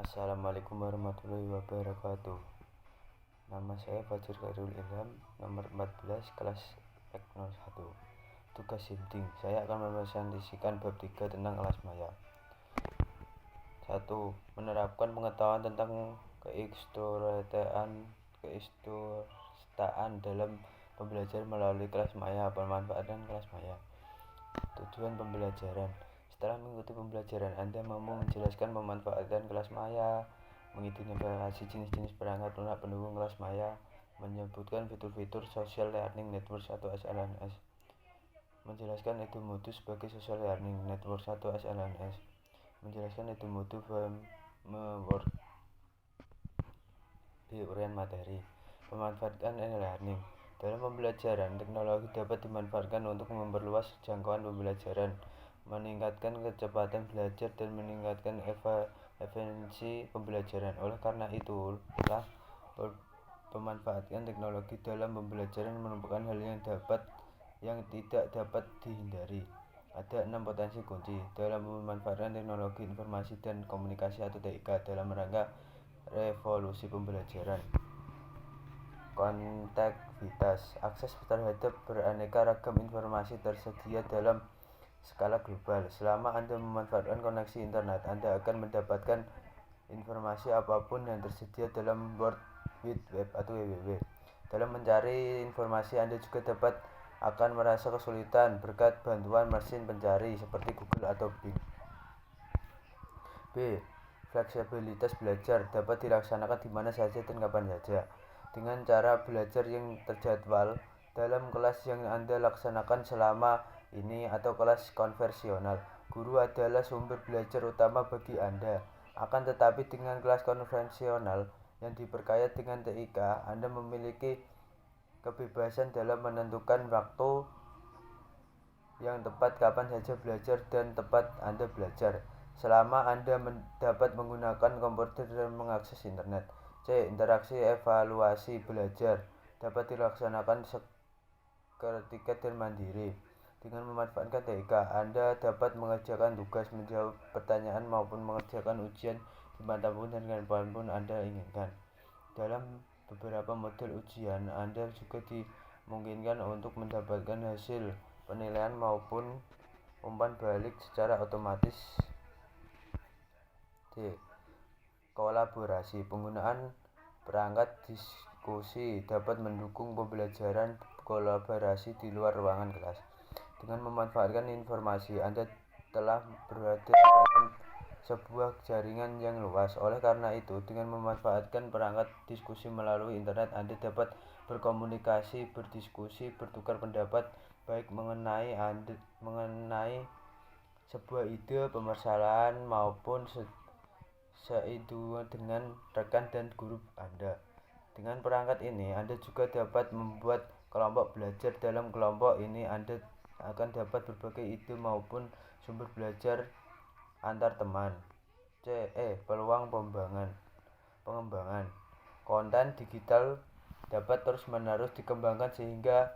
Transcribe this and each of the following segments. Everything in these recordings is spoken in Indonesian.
Assalamualaikum warahmatullahi wabarakatuh. Nama saya Fajr Khairul Ilham, nomor 14, kelas Ek 01. Tugas Simting, saya akan mempresentasikan bab 3 tentang kelas maya. 1. Menerapkan pengetahuan tentang keikutsertaan dalam pembelajaran melalui kelas maya. Pemanfaatan kelas maya. Tujuan pembelajaran. Setelah mengikuti pembelajaran, Anda mampu menjelaskan pemanfaatan kelas maya, mengidentifikasi jenis-jenis perangkat lunak pendukung kelas maya, menyebutkan fitur-fitur social learning network atau SLNS, menjelaskan Edumodul sebagai social learning network atau SLNS, menjelaskan Edumodul framework. Uraian materi. Memanfaatkan e-learning. Dalam pembelajaran, teknologi dapat dimanfaatkan untuk memperluas jangkauan pembelajaran, meningkatkan kecepatan belajar, dan meningkatkan efisiensi pembelajaran. Oleh karena itulah, pemanfaatan teknologi dalam pembelajaran merupakan hal yang tidak dapat dihindari. Ada 6 potensi kunci dalam memanfaatkan teknologi informasi dan komunikasi atau TIK dalam rangka revolusi pembelajaran. Konektivitas. Akses terhadap beraneka ragam informasi tersedia dalam skala global. Selama Anda memanfaatkan koneksi internet, Anda akan mendapatkan informasi apapun yang tersedia dalam World Wide Web atau WWW. Dalam mencari informasi, Anda juga akan merasa kesulitan berkat bantuan mesin pencari seperti Google atau Bing. B. Fleksibilitas belajar dapat dilaksanakan di mana saja dan kapan saja. Dengan cara belajar yang terjadwal dalam kelas yang Anda laksanakan selama ini atau kelas konvensional, guru adalah sumber belajar utama bagi Anda. Akan tetapi dengan kelas konvensional yang diperkaya dengan TIK, Anda memiliki kebebasan dalam menentukan waktu yang tepat kapan saja belajar dan tempat Anda belajar, selama Anda dapat menggunakan komputer dan mengakses internet. C. Interaksi evaluasi belajar dapat dilaksanakan seketika dan mandiri. Dengan memanfaatkan TIK, Anda dapat mengerjakan tugas, menjawab pertanyaan, maupun mengerjakan ujian dimanapun dan kapanpun Anda inginkan. Dalam beberapa model ujian, Anda juga dimungkinkan untuk mendapatkan hasil penilaian maupun umpan balik secara otomatis. D. Kolaborasi. Penggunaan perangkat diskusi dapat mendukung pembelajaran kolaborasi di luar ruangan kelas. Dengan memanfaatkan informasi, Anda telah berada dalam sebuah jaringan yang luas. Oleh karena itu, dengan memanfaatkan perangkat diskusi melalui internet, Anda dapat berkomunikasi, berdiskusi, bertukar pendapat, baik mengenai sebuah ide, permasalahan, maupun seidu dengan rekan dan guru Anda. Dengan perangkat ini, Anda juga dapat membuat kelompok belajar. Dalam kelompok ini, Anda akan dapat berbagai ide maupun sumber belajar antar teman. Peluang pengembangan. Konten digital dapat terus-menerus dikembangkan sehingga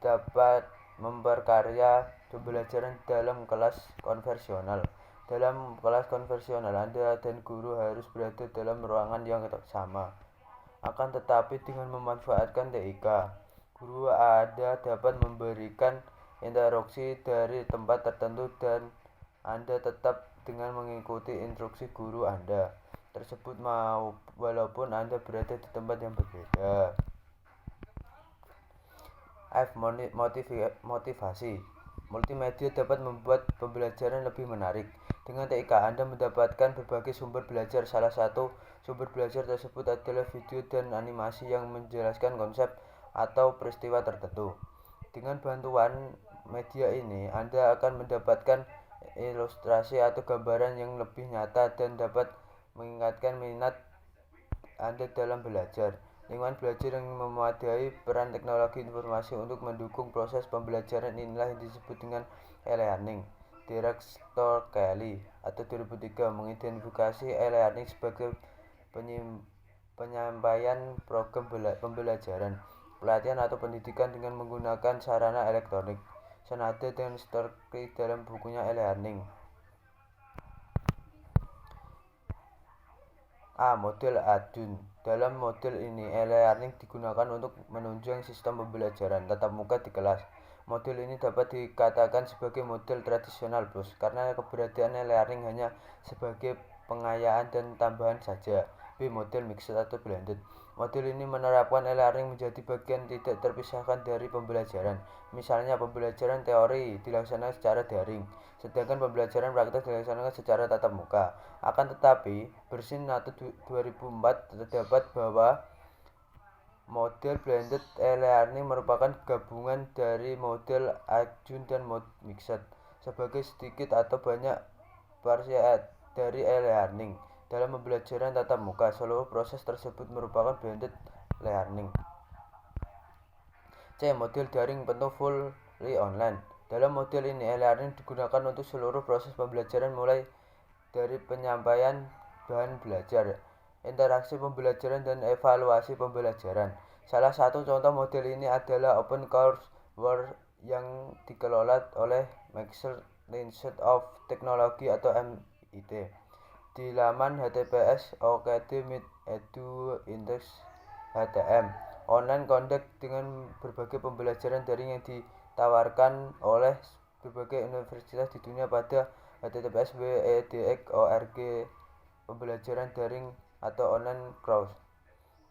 dapat memperkaya pembelajaran dalam kelas konvensional. Dalam kelas konvensional, Anda dan guru harus berada dalam ruangan yang sama. Akan tetapi dengan memanfaatkan TIK, guru Anda dapat memberikan interaksi dari tempat tertentu dan Anda tetap dengan mengikuti instruksi guru Anda tersebut walaupun Anda berada di tempat yang berbeda. F. Motivasi. Multimedia dapat membuat pembelajaran lebih menarik. Dengan TIK, Anda mendapatkan berbagai sumber belajar. Salah satu sumber belajar tersebut adalah video dan animasi yang menjelaskan konsep atau peristiwa tertentu. Dengan bantuan media ini, Anda akan mendapatkan ilustrasi atau gambaran yang lebih nyata dan dapat meningkatkan minat Anda dalam belajar. Lingkungan belajar yang memadai. Peran teknologi informasi untuk mendukung proses pembelajaran inilah yang disebut dengan e-learning. Director Kelly atau 2003 mengidentifikasi e-learning sebagai penyampaian program pembelajaran, pelatihan atau pendidikan dengan menggunakan sarana elektronik, senada dengan Storky dalam bukunya e-learning. A. Model Adjun. Dalam model ini, e-learning digunakan untuk menunjang sistem pembelajaran tatap muka di kelas. Model ini dapat dikatakan sebagai model tradisional, Bos, karena keberadaan e-learning hanya sebagai pengayaan dan tambahan saja. B. Model mixed atau blended. Model ini menerapkan e-learning menjadi bagian tidak terpisahkan dari pembelajaran. Misalnya, pembelajaran teori dilaksanakan secara daring, sedangkan pembelajaran praktek dilaksanakan secara tatap muka. Akan tetapi, Bersin 2004 terdapat bahwa model blended e-learning merupakan gabungan dari model adjun dan mixed sebagai sedikit atau banyak variasi dari e-learning. Dalam pembelajaran tatap muka, seluruh proses tersebut merupakan blended learning. C. Model daring penuh fully online. Dalam model ini, e-learning digunakan untuk seluruh proses pembelajaran mulai dari penyampaian bahan belajar, interaksi pembelajaran, dan evaluasi pembelajaran. Salah satu contoh model ini adalah Open Courseware yang dikelola oleh Microsoft Institute of Technology atau MIT. Di laman https academit.edu/htm, online content dengan berbagai pembelajaran daring yang ditawarkan oleh berbagai universitas di dunia pada https://edx.org. Pembelajaran daring atau online course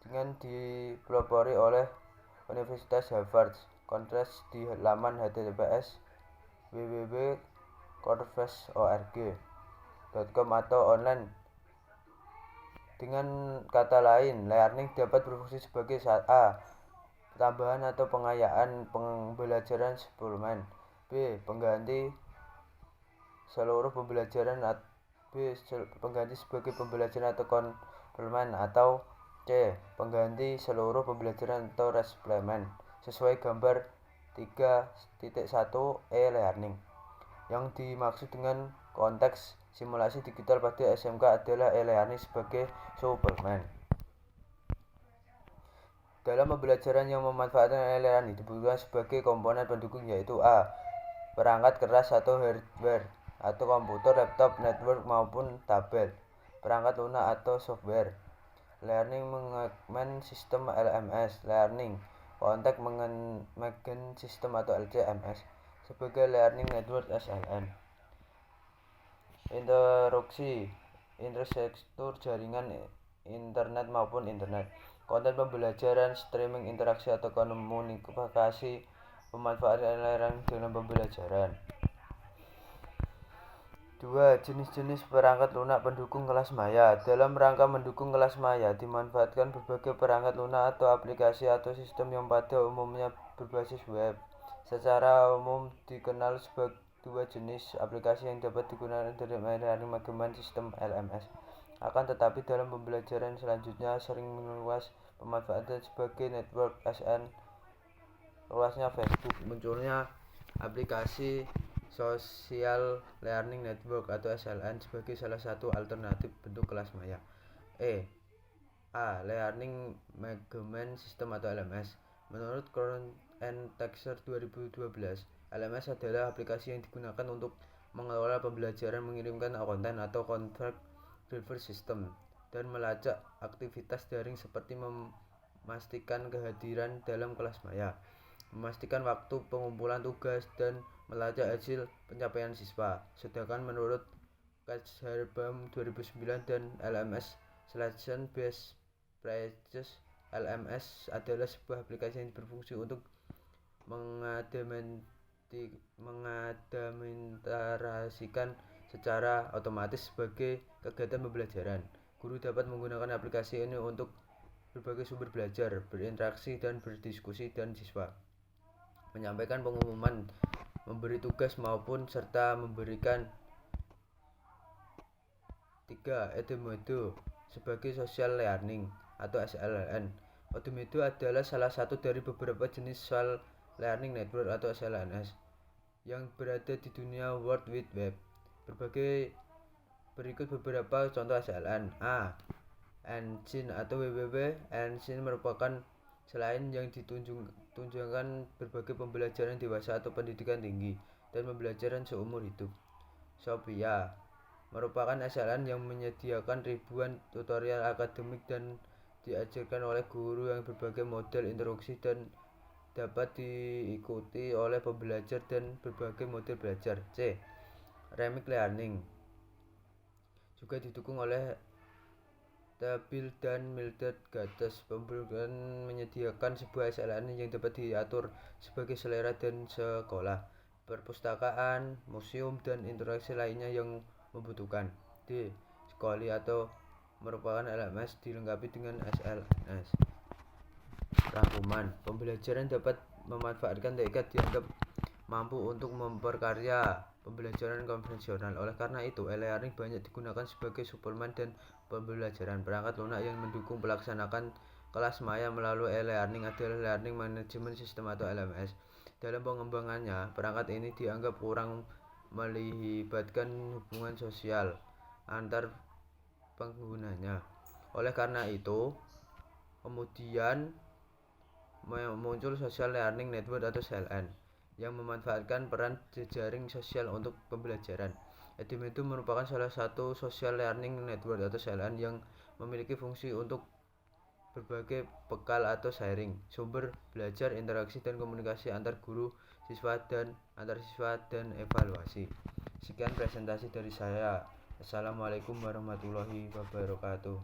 dengan dipelopori oleh Universitas Harvard. Kontras di laman https www.coursera.org.com atau online. Dengan kata lain, learning dapat berfungsi sebagai A. Tambahan atau pengayaan pembelajaran suplemen. B. Pengganti seluruh pembelajaran. B. Pengganti sebagai pembelajaran atau komplement. Atau C. Pengganti seluruh pembelajaran atau suplemen. Sesuai gambar 3.1 e-learning. Yang dimaksud dengan konteks simulasi digital pada SMK adalah e-learning sebagai suplemen. Dalam pembelajaran yang memanfaatkan e-learning dibutuhkan sebagai komponen pendukung, yaitu A. Perangkat keras atau hardware atau komputer, laptop, network maupun tablet. Perangkat lunak atau software. Learning Management System LMS. Learning Content Management System atau LCMS sebagai Learning Network SLN. Interaksi infrastruktur jaringan internet maupun internet. Konten pembelajaran, streaming, interaksi atau komunikasi pemanfaatan e-learning dalam pembelajaran. 2. Jenis-jenis perangkat lunak pendukung kelas maya. Dalam rangka mendukung kelas maya, dimanfaatkan berbagai perangkat lunak atau aplikasi atau sistem yang pada umumnya berbasis web. Secara umum dikenal sebagai dua jenis aplikasi yang dapat digunakan dalam e-learning management system LMS. Akan tetapi dalam pembelajaran selanjutnya sering meluas pemanfaatan sebagai network SN. Luasnya Facebook, munculnya aplikasi Social Learning Network atau SLN sebagai salah satu alternatif bentuk kelas maya. A. Learning Management System atau LMS. Menurut Current and Texture 2012, LMS adalah aplikasi yang digunakan untuk mengelola pembelajaran, mengirimkan konten atau contract driver system, dan melacak aktivitas daring seperti memastikan kehadiran dalam kelas maya, memastikan waktu pengumpulan tugas, dan melacak hasil pencapaian siswa. Sedangkan menurut Katz-Harbaum 2009 dan LMS Selection Best Practices, LMS adalah sebuah aplikasi yang berfungsi untuk mengadministrasikan secara otomatis sebagai kegiatan pembelajaran. Guru dapat menggunakan aplikasi ini untuk berbagai sumber belajar, berinteraksi dan berdiskusi dan siswa, menyampaikan pengumuman, memberi tugas maupun serta memberikan. 3. Edmodo sebagai social learning atau SLN. Edmodo adalah salah satu dari beberapa jenis social learning network atau SLNS yang berada di dunia World Wide Web. Berikut beberapa contoh SLN. A. Engine atau www. Engine merupakan selain yang ditunjukkan berbagai pembelajaran dewasa atau pendidikan tinggi dan pembelajaran seumur hidup. Sophia merupakan SLN yang menyediakan ribuan tutorial akademik dan diajarkan oleh guru yang berbagai model instruksi dan dapat diikuti oleh pembelajar dan berbagai model belajar. C. Remix Learning juga didukung oleh Tabil dan Mildred Gates. Pembelajaran menyediakan sebuah SLN yang dapat diatur sebagai selera dan sekolah, perpustakaan, museum, dan interaksi lainnya yang membutuhkan. D. Sekolah atau merupakan LMS dilengkapi dengan SLS. Rangkuman pembelajaran dapat memanfaatkan tekad dianggap mampu untuk memperkarya pembelajaran konvensional. Oleh karena itu, e-learning banyak digunakan sebagai suplemen dan pembelajaran. Perangkat lunak yang mendukung pelaksanaan kelas maya melalui e-learning adalah Learning Management System atau LMS. Dalam pengembangannya, perangkat ini dianggap kurang melibatkan hubungan sosial antar penggunanya. Oleh karena itu, kemudian muncul Social Learning Network atau SLN yang memanfaatkan peran jejaring sosial untuk pembelajaran. Edimodo merupakan salah satu social learning network atau SLN yang memiliki fungsi untuk berbagai bekal atau sharing, sumber belajar, interaksi dan komunikasi antar guru, siswa dan antar siswa dan evaluasi. Sekian presentasi dari saya. Assalamualaikum warahmatullahi wabarakatuh.